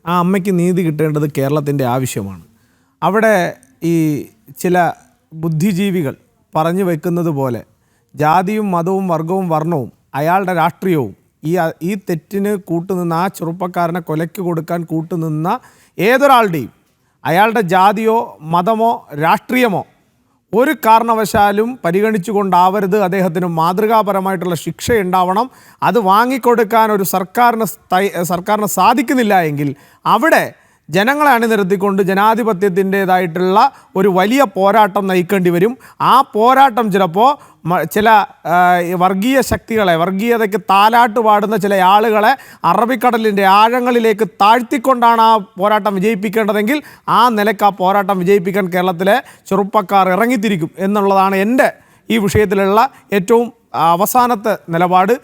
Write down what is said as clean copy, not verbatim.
ആ അമ്മയ്ക്ക് നീതി കിട്ടേണ്ടത് കേരളത്തിൻ്റെ ആവശ്യമാണ്. അവിടെ ഈ ചില ബുദ്ധിജീവികൾ പറഞ്ഞു വെക്കുന്നത് പോലെ ജാതിയും മതവും വർഗവും വർണ്ണവും അയാളുടെ രാഷ്ട്രീയവും ഈ തെറ്റിന് കൂട്ടുനിന്ന ആ ചെറുപ്പക്കാരനെ കൊലയ്ക്ക് കൊടുക്കാൻ കൂട്ടുനിന്ന ഏതൊരാളുടെയും അയാളുടെ ജാതിയോ മതമോ രാഷ്ട്രീയമോ ഒരു കാരണവശാലും പരിഗണിച്ചുകൊണ്ടാവരുത്. അദ്ദേഹത്തിന് മാതൃകാപരമായിട്ടുള്ള ശിക്ഷ ഉണ്ടാവണം. അത് വാങ്ങിക്കൊടുക്കാൻ ഒരു സർക്കാരിന് സാധിക്കുന്നില്ല എങ്കിൽ അവിടെ ജനങ്ങളെ അണിനിരത്തിക്കൊണ്ട് ജനാധിപത്യത്തിൻ്റേതായിട്ടുള്ള ഒരു വലിയ പോരാട്ടം നയിക്കേണ്ടി വരും. ആ പോരാട്ടം ചിലപ്പോൾ ചില വർഗീയ ശക്തികളെ, വർഗീയതയ്ക്ക് താലാട്ട് പാടുന്ന ചില ആളുകളെ അറബിക്കടലിൻ്റെ ആഴങ്ങളിലേക്ക് താഴ്ത്തിക്കൊണ്ടാണ് ആ പോരാട്ടം വിജയിപ്പിക്കേണ്ടതെങ്കിൽ ആ നിലയ്ക്ക് ആ പോരാട്ടം വിജയിപ്പിക്കാൻ കേരളത്തിലെ ചെറുപ്പക്കാർ ഇറങ്ങിത്തിരിക്കും എന്നുള്ളതാണ് എൻ്റെ ഈ വിഷയത്തിലുള്ള ഏറ്റവും അവസാനത്തെ നിലപാട്.